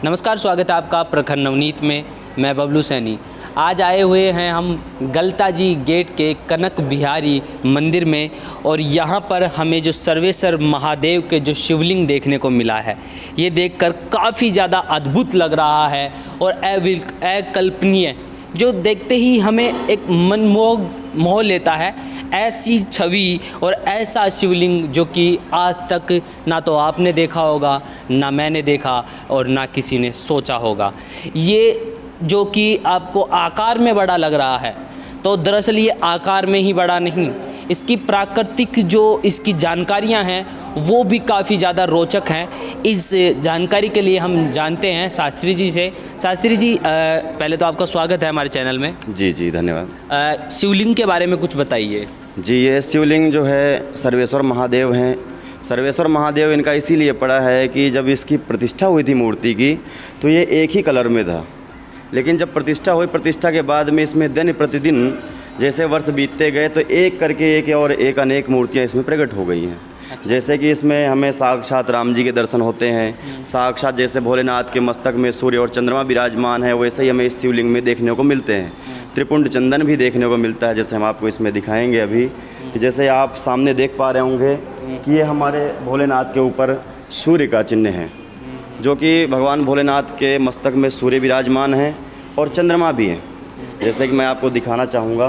नमस्कार, स्वागत है आपका प्रखर नवनीत में। मैं बबलू सैनी। आज आए हुए हैं हम गलता जी गेट के कनक बिहारी मंदिर में और यहाँ पर हमें जो सर्वेश्वर महादेव के जो शिवलिंग देखने को मिला है, ये देखकर काफ़ी ज़्यादा अद्भुत लग रहा है और अकल्पनीय, जो देखते ही हमें एक मोह लेता है। ऐसी छवि और ऐसा शिवलिंग जो कि आज तक ना तो आपने देखा होगा, ना मैंने देखा और ना किसी ने सोचा होगा। ये जो कि आपको आकार में बड़ा लग रहा है, तो दरअसल ये आकार में ही बड़ा नहीं, इसकी प्राकृतिक जो इसकी जानकारियां हैं वो भी काफ़ी ज़्यादा रोचक हैं। इस जानकारी के लिए हम जानते हैं शास्त्री जी से। शास्त्री जी, पहले तो आपका स्वागत है हमारे चैनल में। जी धन्यवाद। शिवलिंग के बारे में कुछ बताइए। जी, ये शिवलिंग जो है सर्वेश्वर महादेव हैं। सर्वेश्वर महादेव इनका इसीलिए पड़ा है कि जब इसकी प्रतिष्ठा हुई थी मूर्ति की, तो ये एक ही कलर में था, लेकिन जब प्रतिष्ठा हुई, प्रतिष्ठा के बाद में इसमें दिन प्रतिदिन जैसे वर्ष बीतते गए तो एक करके एक और एक अनेक मूर्तियाँ इसमें प्रकट हो गई हैं। जैसे कि इसमें हमें साक्षात राम जी के दर्शन होते हैं, साक्षात जैसे भोलेनाथ के मस्तक में सूर्य और चंद्रमा विराजमान है, वैसे ही हमें इस शिवलिंग में देखने को मिलते हैं। त्रिपुंड चंदन भी देखने को मिलता है, जैसे हम आपको इसमें दिखाएंगे अभी। कि जैसे आप सामने देख पा रहे होंगे कि ये हमारे भोलेनाथ के ऊपर सूर्य का चिन्ह है, जो कि भगवान भोलेनाथ के मस्तक में सूर्य विराजमान है और चंद्रमा भी है। जैसे कि मैं आपको दिखाना चाहूँगा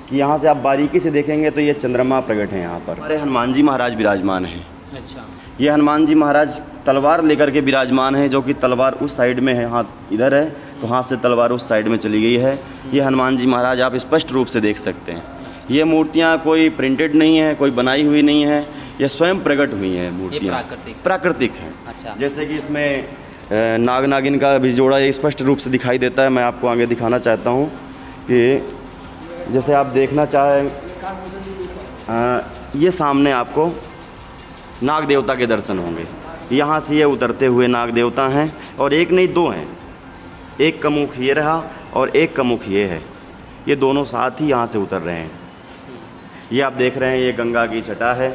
कि यहाँ से आप बारीकी से देखेंगे तो ये चंद्रमा प्रकट है। यहाँ पर हमारे हनुमान जी महाराज विराजमान हैं। अच्छा, ये हनुमान जी महाराज तलवार लेकर के विराजमान है, जो कि तलवार उस साइड में है, हाथ इधर है तो हाथ से तलवार उस साइड में चली गई है। ये हनुमान जी महाराज आप स्पष्ट रूप से देख सकते हैं। ये मूर्तियाँ कोई प्रिंटेड नहीं है, कोई बनाई हुई नहीं है, ये स्वयं प्रकट हुई हैं मूर्तियाँ, प्राकृतिक हैं। अच्छा, जैसे कि इसमें नाग नागिन का भी जोड़ा ये स्पष्ट रूप से दिखाई देता है। मैं आपको आगे दिखाना चाहता हूँ कि जैसे आप देखना चाहें, ये सामने आपको नाग देवता के दर्शन होंगे। यहाँ से ये उतरते हुए नाग देवता हैं, और एक नहीं दो हैं। एक का मुख ये रहा और एक का मुख ये है, ये दोनों साथ ही यहाँ से उतर रहे हैं। ये आप देख रहे हैं, ये गंगा की छटा है।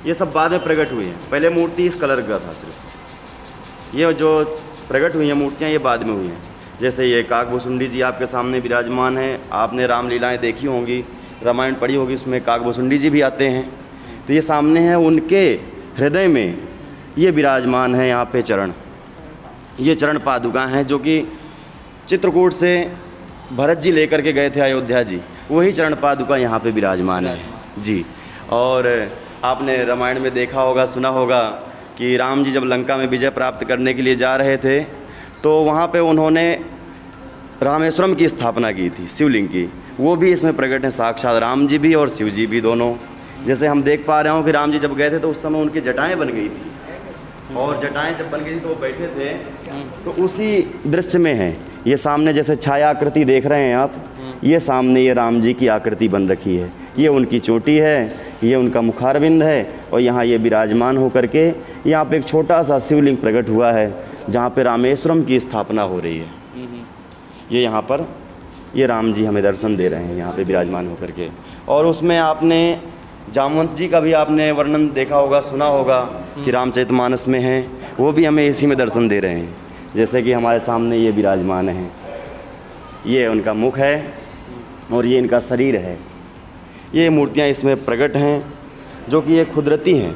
ये सब बाद में प्रकट हुई हैं, पहले मूर्ति इस कलर का था सिर्फ। ये जो प्रकट हुई हैं मूर्तियाँ, ये बाद में हुई हैं। जैसे ये काकभुसुंडी जी आपके सामने विराजमान हैं। आपने रामलीलाएँ देखी होंगी, रामायण पढ़ी होगी, उसमें काकभुसुंडी जी भी आते हैं। तो ये सामने हैं, उनके हृदय में ये विराजमान है। यहाँ पे चरण, ये चरण पादुका हैं, जो कि चित्रकूट से भरत जी लेकर के गए थे अयोध्या जी, वही चरण पादुका यहाँ पे विराजमान है जी। और आपने रामायण में देखा होगा, सुना होगा कि राम जी जब लंका में विजय प्राप्त करने के लिए जा रहे थे, तो वहाँ पे उन्होंने रामेश्वरम की स्थापना की थी, शिवलिंग की। वो भी इसमें प्रकट हैं, साक्षात राम जी भी और शिव जी भी दोनों। जैसे हम देख पा रहे हो कि राम जी जब गए थे तो उस समय उनकी जटाएं बन गई थी, और जटाएं जब बन गई थी तो वो बैठे थे, तो उसी दृश्य में है। ये सामने जैसे छाया आकृति देख रहे हैं आप, ये सामने ये राम जी की आकृति बन रखी है। ये उनकी चोटी है, ये उनका मुखारविंद है, और यहाँ ये विराजमान होकर के यहाँ पे एक छोटा सा शिवलिंग प्रकट हुआ है, जहाँ पे रामेश्वरम की स्थापना हो रही है। ये यहाँ पर ये राम जी हमें दर्शन दे रहे हैं यहाँ पे विराजमान होकर के। और उसमें आपने जामवंत जी का भी आपने वर्णन देखा होगा, सुना होगा कि रामचरितमानस में हैं, वो भी हमें इसी में दर्शन दे रहे हैं। जैसे कि हमारे सामने ये विराजमान हैं, ये उनका मुख है और ये इनका शरीर है। ये मूर्तियाँ इसमें प्रकट हैं, जो कि ये कुदरती हैं,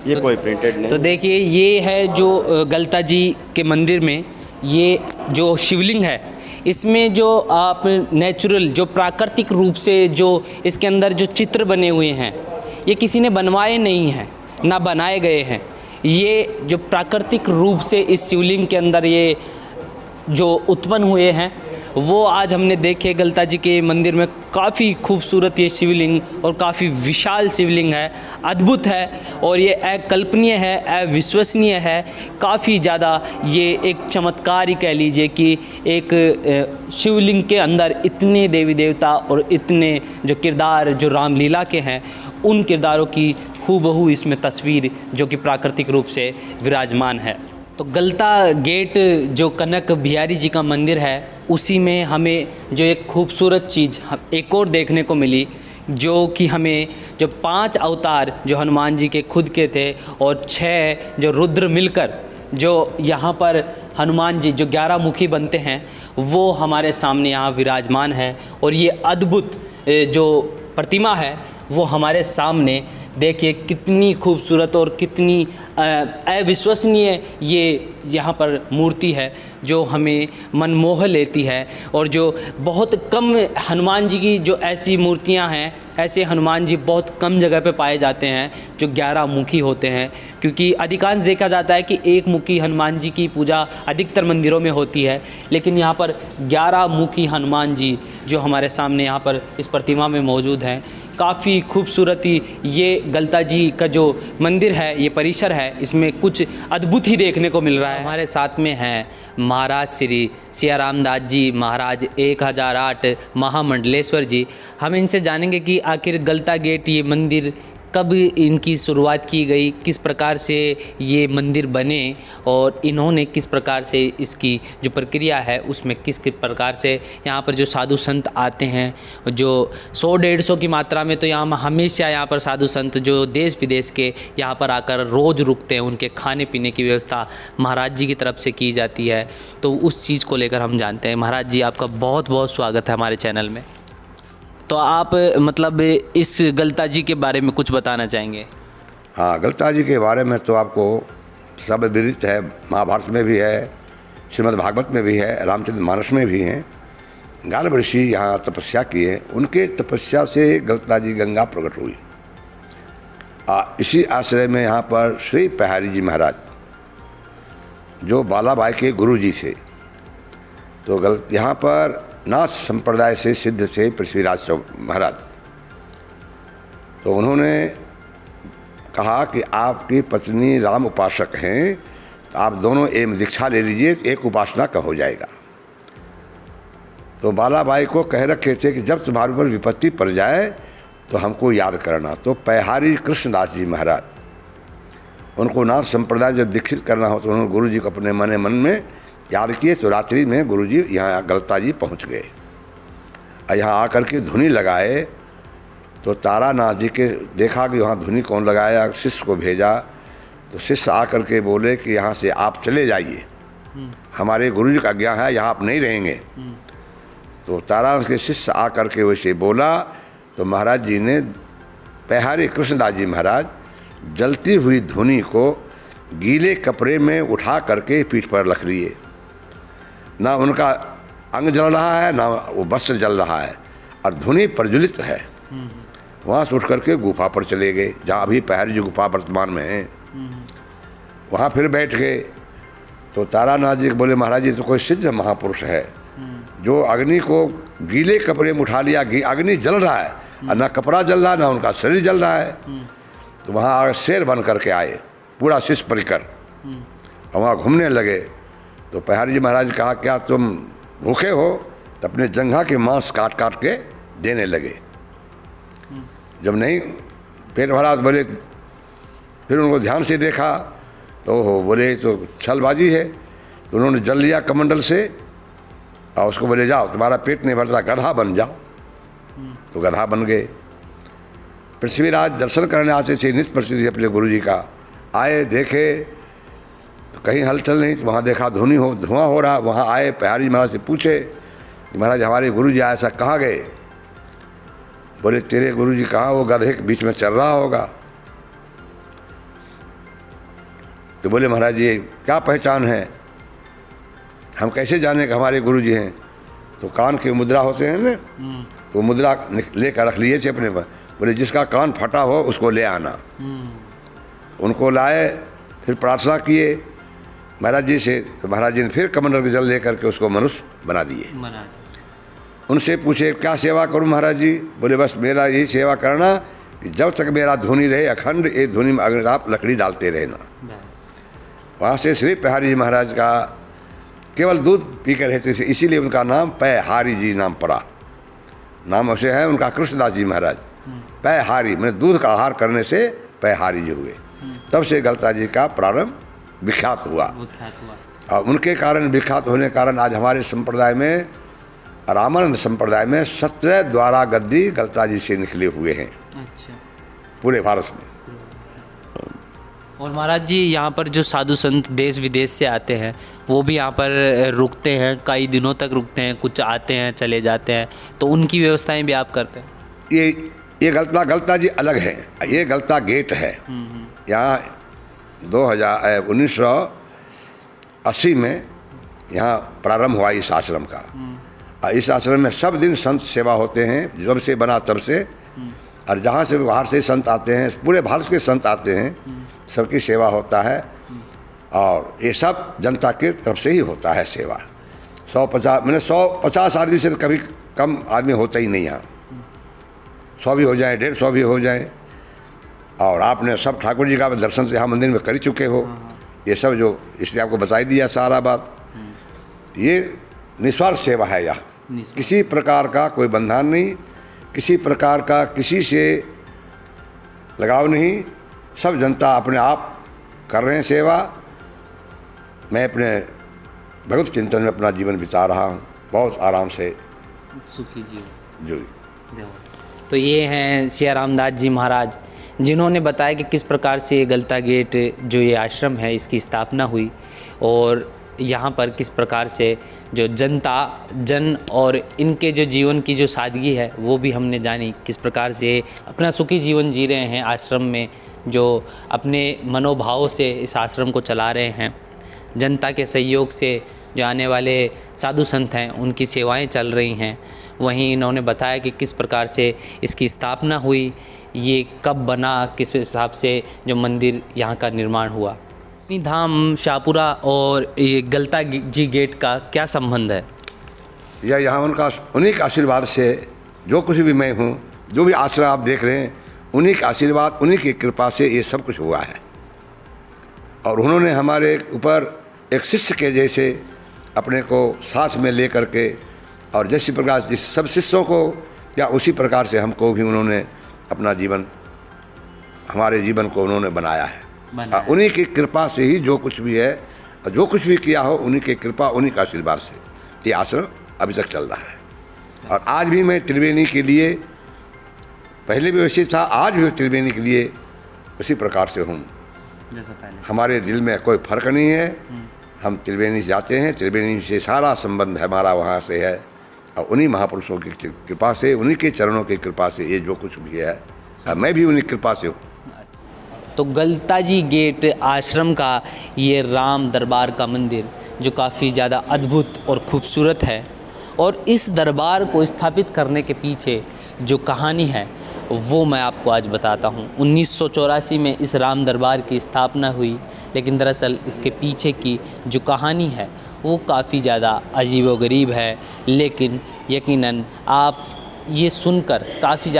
ये कोई प्रिंटेड नहीं। तो देखिए, ये है जो गलता जी के मंदिर में ये जो शिवलिंग है, इसमें जो आप नेचुरल, जो प्राकृतिक रूप से जो इसके अंदर जो चित्र बने हुए हैं, ये किसी ने बनवाए नहीं हैं, ना बनाए गए हैं। ये जो प्राकृतिक रूप से इस शिवलिंग के अंदर ये जो उत्पन्न हुए हैं, वो आज हमने देखे गलता जी के मंदिर में। काफ़ी खूबसूरत ये शिवलिंग और काफ़ी विशाल शिवलिंग है, अद्भुत है, और ये अकल्पनीय है, अविश्वसनीय है। काफ़ी ज़्यादा ये एक चमत्कार ही कह लीजिए कि एक शिवलिंग के अंदर इतने देवी देवता और इतने जो किरदार जो रामलीला के हैं, उन किरदारों की हूबहू इसमें तस्वीर जो कि प्राकृतिक रूप से विराजमान है। तो गलता गेट जो कनक बिहारी जी का मंदिर है, उसी में हमें जो एक खूबसूरत चीज़ एक और देखने को मिली, जो कि हमें जो 5 अवतार जो हनुमान जी के खुद के थे और 6 जो रुद्र मिलकर जो यहाँ पर हनुमान जी जो 11 मुखी बनते हैं वो हमारे सामने यहाँ विराजमान है। और ये अद्भुत जो प्रतिमा है वो हमारे सामने देखिए कितनी खूबसूरत और कितनी अविश्वसनीय ये यहाँ पर मूर्ति है जो हमें मनमोह लेती है। और जो बहुत कम हनुमान जी की जो ऐसी मूर्तियाँ हैं, ऐसे हनुमान जी बहुत कम जगह पे पाए जाते हैं जो 11 मुखी होते हैं, क्योंकि अधिकांश देखा जाता है कि एक मुखी हनुमान जी की पूजा अधिकतर मंदिरों में होती है, लेकिन यहाँ पर 11 मुखी हनुमान जी जो हमारे सामने यहाँ पर इस प्रतिमा में मौजूद हैं। काफ़ी खूबसूरती ये गलता जी का जो मंदिर है, ये परिसर है, इसमें कुछ अद्भुत ही देखने को मिल रहा है। हमारे साथ में हैं महाराज श्री सियाराम दास जी महाराज 1008 महामंडलेश्वर जी। हम इनसे जानेंगे कि आखिर गलता गेट ये मंदिर कब इनकी शुरुआत की गई, किस प्रकार से ये मंदिर बने और इन्होंने किस प्रकार से इसकी जो प्रक्रिया है उसमें किस किस प्रकार से यहाँ पर जो साधु संत आते हैं, जो 100-150 की मात्रा में तो यहाँ हमेशा यहाँ पर साधु संत जो देश विदेश के यहाँ पर आकर रोज़ रुकते हैं, उनके खाने पीने की व्यवस्था महाराज जी की तरफ से की जाती है। तो उस चीज़ को लेकर हम जानते हैं। महाराज जी आपका बहुत बहुत स्वागत है हमारे चैनल में। तो आप मतलब इस गलता जी के बारे में कुछ बताना चाहेंगे? हाँ, गलता जी के बारे में तो आपको सब विदित है, महाभारत में भी है, श्रीमद् भागवत में भी है, रामचंद्र मानस में भी हैं। गाल्व ऋषि यहाँ तपस्या किए, उनके तपस्या से गलता जी गंगा प्रकट हुई। इसी आश्रय में यहाँ पर श्री पहारी जी महाराज जो बालाबाई के गुरु जी थे, तो यहाँ पर नाथ संप्रदाय से सिद्ध थे पृथ्वीराज महाराज। तो उन्होंने कहा कि आपकी पत्नी राम उपासक हैं, तो आप दोनों एक दीक्षा ले लीजिए, एक उपासना का हो जाएगा। तो बालाबाई को कह रखे थे कि जब तुम्हारे ऊपर विपत्ति पड़ जाए तो हमको याद करना। तो पहारी कृष्णदास जी महाराज, उनको नाथ संप्रदाय जब दीक्षित करना हो तो उन्होंने गुरु जी को अपने मन में याद किए। तो रात्रि में गुरुजी यहाँ गलता जी पहुँच गए और यहाँ आकर के धुनी लगाए। तो तारानाथ जी के देखा कि वहाँ धुनी कौन लगाया, शिष्य को भेजा। तो शिष्य आकर के बोले कि यहाँ से आप चले जाइए, हमारे गुरुजी का आज्ञा है, यहाँ आप नहीं रहेंगे। तो तारानाथ के शिष्य आकर के वैसे बोला तो महाराज जी ने, पहारी कृष्णदास जी महाराज जलती हुई धुनी को गीले कपड़े में उठा करके पीठ पर रख लिए। ना उनका अंग जल रहा है, ना वो वस्त्र जल रहा है, और धुनी प्रज्वलित है। वहाँ से उठ करके गुफा पर चले गए, जहाँ अभी पहाड़ी जी गुफा वर्तमान में है। वहाँ फिर बैठ गए। तो तारानाथ जी बोले, महाराज जी तो कोई सिद्ध महापुरुष है जो अग्नि को गीले कपड़े में उठा लिया, अग्नि जल रहा है और ना कपड़ा जल रहा है, ना उनका शरीर जल रहा है। तो वहाँ शेर बन करके आए, पूरा शिष्य परिकर, और वहाँ घूमने लगे। तो पहाड़ी जी महाराज कहा, क्या तुम भूखे हो? तो अपने जंघा के मांस काट काट के देने लगे। जब नहीं पेट भरा तो बोले, फिर उनको ध्यान से देखा तो बोले तो छलबाजी है। तो उन्होंने जल लिया कमंडल से और उसको बोले, जाओ तुम्हारा पेट नहीं भरता, गधा बन जाओ। तो गधा बन गए। पृथ्वीराज दर्शन करने आते थे नित्य प्रसिद्ध अपने गुरु जी का, आए देखे तो कहीं हलचल नहीं। तो वहाँ देखा धुआं हो रहा। वहाँ आए, पहाड़ी महाराज से पूछे कि महाराज हमारे गुरु जी ऐसा कहाँ गए? बोले, तेरे गुरु जी कहाँ, वो गधे के बीच में चल रहा होगा। तो बोले, महाराज ये क्या पहचान है, हम कैसे जाने कि हमारे गुरु जी हैं? तो कान के मुद्रा होते हैं ना, तो मुद्रा लेकर रख लिए थे अपने पर। बोले, जिसका कान फटा हो उसको ले आना। उनको लाए, फिर प्रार्थना किए महाराज जी से। तो महाराज जी ने फिर कमंडल के जल लेकर के उसको मनुष्य बना दिए। उनसे पूछे, क्या सेवा करूं महाराज जी? बोले, बस मेरा यही सेवा करना कि जब तक मेरा धुनी रहे अखंड, ये धुनी में अगर आप लकड़ी डालते रहना। वहाँ से श्री पहारी जी महाराज का केवल दूध पी कर रहते थे, इसीलिए उनका नाम पहारी जी नाम पड़ा। नाम उसे है उनका कृष्णदास जी महाराज। पहारी मैंने दूध का आहार करने से पहारी जी हुए। तब से गलता जी का प्रारंभ विख्यात हुआ। और उनके कारण विख्यात होने के कारण आज हमारे संप्रदाय में, रामानंद संप्रदाय में 17 द्वारा गद्दी गलता जी से निकले हुए हैं। अच्छा। पूरे भारत में। और महाराज जी यहाँ पर जो साधु संत देश विदेश से आते हैं वो भी यहाँ पर रुकते हैं, कई दिनों तक रुकते हैं, कुछ आते हैं चले जाते हैं, तो उनकी व्यवस्थाएं भी आप करते हैं? ये गलता जी अलग है। ये गलता गेट है। यहाँ 1980 में यहाँ प्रारंभ हुआ इस आश्रम का। और इस आश्रम में सब दिन संत सेवा होते हैं, जब से बना तब से। और जहाँ से बाहर से संत आते हैं, पूरे भारत के संत आते हैं, सबकी सेवा होता है। और ये सब जनता की तरफ से ही होता है सेवा। 150 आदमी से कभी कम आदमी होता ही नहीं यहाँ। 100 भी हो जाए, 150 भी हो जाए। और आपने सब ठाकुर जी का दर्शन से यहाँ मंदिर में कर ही चुके हो। ये सब जो इसलिए आपको बताई दिया सारा बात। ये निस्वार्थ सेवा है यहाँ, किसी प्रकार का कोई बंधन नहीं, किसी प्रकार का किसी से लगाव नहीं। सब जनता अपने आप कर रहे हैं सेवा। मैं अपने भगवत चिंतन में अपना जीवन बिता रहा हूँ, बहुत आराम से, सुखी जीवन जी। तो ये हैं सिया रामदास जी महाराज, जिन्होंने बताया कि किस प्रकार से गलता गेट जो ये आश्रम है इसकी स्थापना हुई, और यहाँ पर किस प्रकार से जो जन और इनके जो जीवन की जो सादगी है वो भी हमने जानी। किस प्रकार से अपना सुखी जीवन जी रहे हैं आश्रम में, जो अपने मनोभाव से इस आश्रम को चला रहे हैं। जनता के सहयोग से जो आने वाले साधु संत हैं उनकी सेवाएं चल रही हैं। वहीं इन्होंने बताया कि किस प्रकार से इसकी स्थापना हुई, ये कब बना, किस हिसाब से जो मंदिर यहाँ का निर्माण हुआ। धाम शाहपुरा और ये गलता जी गेट का क्या संबंध है? यह यहाँ उन्हीं के आशीर्वाद से जो कुछ भी मैं हूँ, जो भी आश्रम आप देख रहे हैं, उन्हीं के आशीर्वाद, उन्हीं की कृपा से ये सब कुछ हुआ है। और उन्होंने हमारे ऊपर एक शिष्य के जैसे अपने को साथ में ले करके, और जैसी प्रकार जिस सब शिष्यों को या उसी प्रकार से हमको भी उन्होंने अपना जीवन, हमारे जीवन को उन्होंने बनाया है। उन्हीं की कृपा से ही जो कुछ भी है, जो कुछ भी किया हो, उन्हीं की कृपा, उन्हीं का आशीर्वाद से ये आश्रम अभी तक चल रहा है। और आज भी मैं त्रिवेणी के लिए, पहले भी वैसे था, आज भी त्रिवेणी के लिए उसी प्रकार से हूँ जैसा पहले। हमारे दिल में कोई फर्क नहीं है। हम त्रिवेणी से जाते हैं, त्रिवेणी से सारा संबंध हमारा वहाँ से है। और उन्हीं महापुरुषों की कृपा से, उन्हीं के चरणों की कृपा से ये जो कुछ भी है, मैं भी उन्हीं कृपा से हूँ। तो गलता जी गेट आश्रम का ये राम दरबार का मंदिर जो काफ़ी ज़्यादा अद्भुत और खूबसूरत है, और इस दरबार को स्थापित करने के पीछे जो कहानी है वो मैं आपको आज बताता हूँ। 1984 में इस राम दरबार की स्थापना हुई, लेकिन दरअसल इसके पीछे की जो कहानी है वो काफ़ी ज़्यादा अजीबोगरीब है। लेकिन यकीनन आप ये सुनकर काफ़ी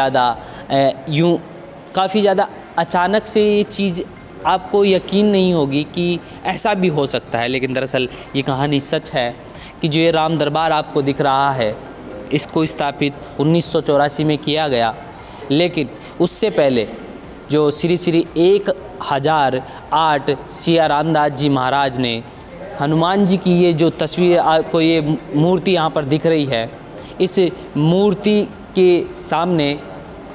ज़्यादा अचानक से ये चीज़ आपको यकीन नहीं होगी कि ऐसा भी हो सकता है। लेकिन दरअसल ये कहानी सच है कि जो ये राम दरबार आपको दिख रहा है, इसको स्थापित 1984 में किया गया। लेकिन उससे पहले जो श्री 1008 सिया रामदास जी महाराज ने हनुमान जी की ये जो तस्वीर आपको ये मूर्ति यहाँ पर दिख रही है, इस मूर्ति के सामने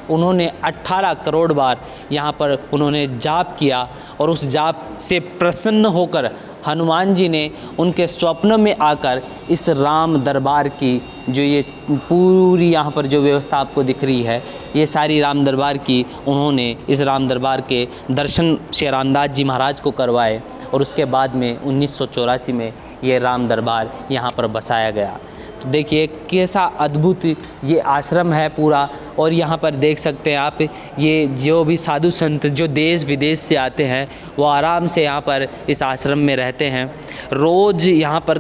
उन्होंने 18 करोड़ बार यहाँ पर उन्होंने जाप किया, और उस जाप से प्रसन्न होकर हनुमान जी ने उनके स्वप्न में आकर इस राम दरबार की जो ये पूरी यहाँ पर जो व्यवस्था आपको दिख रही है, ये सारी राम दरबार की उन्होंने इस राम दरबार के दर्शन श्री रामदास जी महाराज को करवाए, और उसके बाद में 1984 में ये राम दरबार यहाँ पर बसाया गया। तो देखिए कैसा अद्भुत ये आश्रम है पूरा। और यहाँ पर देख सकते हैं आप, ये जो भी साधु संत जो देश विदेश से आते हैं वो आराम से यहाँ पर इस आश्रम में रहते हैं। रोज़ यहाँ पर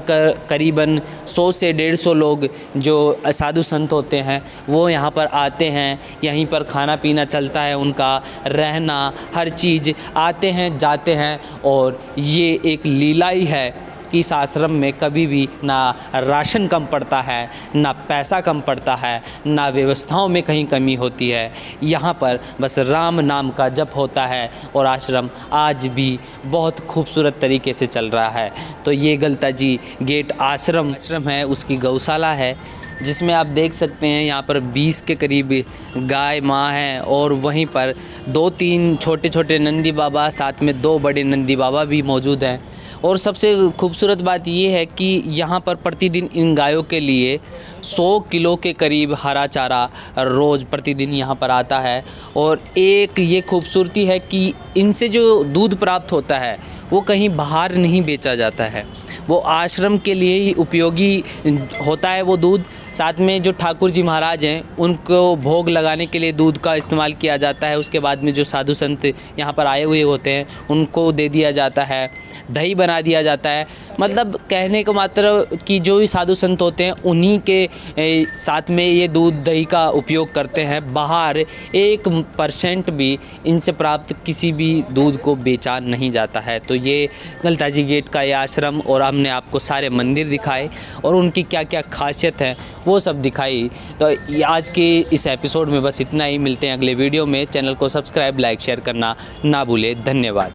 करीबन 100 से 150 लोग जो साधु संत होते हैं वो यहाँ पर आते हैं। यहीं पर खाना पीना चलता है, उनका रहना, हर चीज़, आते हैं जाते हैं। और ये एक लीला ही है कि इस आश्रम में कभी भी ना राशन कम पड़ता है, ना पैसा कम पड़ता है, ना व्यवस्थाओं में कहीं कमी होती है। यहाँ पर बस राम नाम का जप होता है और आश्रम आज भी बहुत खूबसूरत तरीके से चल रहा है। तो ये गलता जी गेट आश्रम है, उसकी गौशाला है, जिसमें आप देख सकते हैं यहाँ पर 20 के करीब गाय माँ हैं और वहीं पर 2-3 छोटे छोटे नंदी बाबा, साथ में 2 बड़े नंदी बाबा भी मौजूद हैं। और सबसे खूबसूरत बात ये है कि यहाँ पर प्रतिदिन इन गायों के लिए 100 किलो के करीब हरा चारा रोज़ प्रतिदिन यहाँ पर आता है। और एक ये खूबसूरती है कि इनसे जो दूध प्राप्त होता है वो कहीं बाहर नहीं बेचा जाता है, वो आश्रम के लिए ही उपयोगी होता है वो दूध। साथ में जो ठाकुर जी महाराज हैं उनको भोग लगाने के लिए दूध का इस्तेमाल किया जाता है। उसके बाद में जो साधु संत यहाँ पर आए हुए होते हैं उनको दे दिया जाता है, दही बना दिया जाता है। मतलब कहने को मात्र कि जो भी साधु संत होते हैं उन्हीं के साथ में ये दूध दही का उपयोग करते हैं। बाहर 1% भी इनसे प्राप्त किसी भी दूध को बेचा नहीं जाता है। तो ये गलता जी गेट का ये आश्रम, और हमने आपको सारे मंदिर दिखाए और उनकी क्या क्या खासियत है वो सब दिखाई। तो आज के इस एपिसोड में बस इतना ही। मिलते हैं अगले वीडियो में। चैनल को सब्सक्राइब, लाइक, शेयर करना ना भूलें। धन्यवाद।